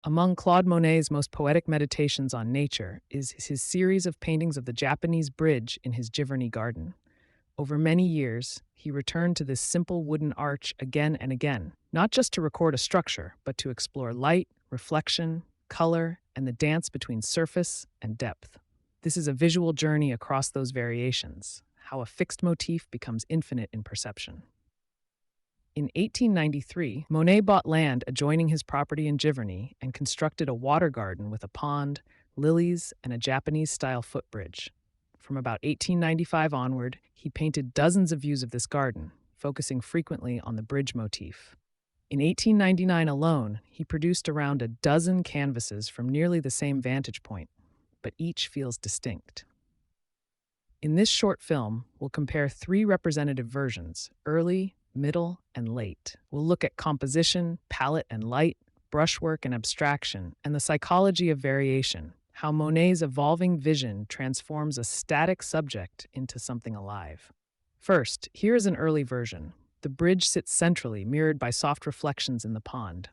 Among Claude Monet's most poetic meditations on nature is his series of paintings of the Japanese bridge in his Giverny garden. Over many years, he returned to this simple wooden arch again and again, not just to record a structure, but to explore light, reflection, color, and the dance between surface and depth. This is a visual journey across those variations, how a fixed motif becomes infinite in perception. In 1893, Monet bought land adjoining his property in Giverny and constructed a water garden with a pond, lilies, and a Japanese-style footbridge. From about 1895 onward, he painted dozens of views of this garden, focusing frequently on the bridge motif. In 1899 alone, he produced around a dozen canvases from nearly the same vantage point, but each feels distinct. In this short film, we'll compare three representative versions: early, middle, and late. We'll look at composition, palette and light, brushwork and abstraction, and the psychology of variation, how Monet's evolving vision transforms a static subject into something alive. First, here is an early version. The bridge sits centrally, mirrored by soft reflections in the pond.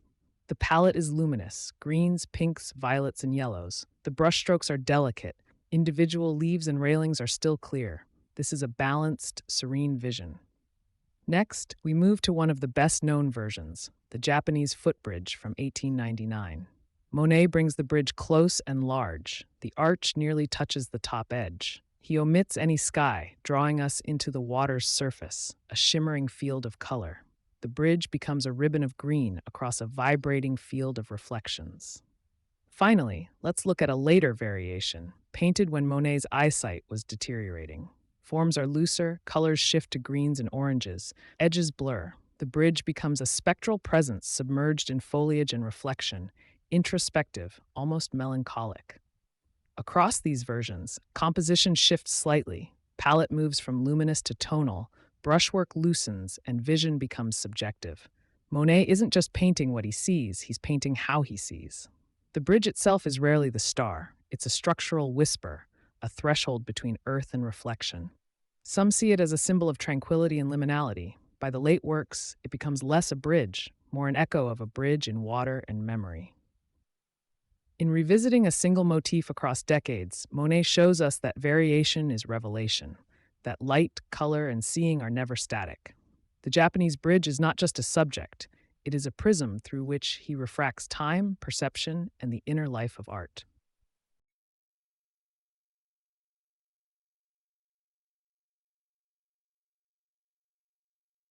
The palette is luminous: greens, pinks, violets, and yellows. The brushstrokes are delicate. Individual leaves and railings are still clear. This is a balanced, serene vision. Next, we move to one of the best-known versions, the Japanese Footbridge from 1899. Monet brings the bridge close and large. The arch nearly touches the top edge. He omits any sky, drawing us into the water's surface, a shimmering field of color. The bridge becomes a ribbon of green across a vibrating field of reflections. Finally, let's look at a later variation, painted when Monet's eyesight was deteriorating. Forms are looser, colors shift to greens and oranges, edges blur. The bridge becomes a spectral presence submerged in foliage and reflection, introspective, almost melancholic. Across these versions, composition shifts slightly. Palette moves from luminous to tonal, brushwork loosens, and vision becomes subjective. Monet isn't just painting what he sees, he's painting how he sees. The bridge itself is rarely the star. It's a structural whisper, a threshold between earth and reflection. Some see it as a symbol of tranquility and liminality. By the late works, it becomes less a bridge, more an echo of a bridge in water and memory. In revisiting a single motif across decades, Monet shows us that variation is revelation, that light, color, and seeing are never static. The Japanese bridge is not just a subject, it is a prism through which he refracts time, perception, and the inner life of art.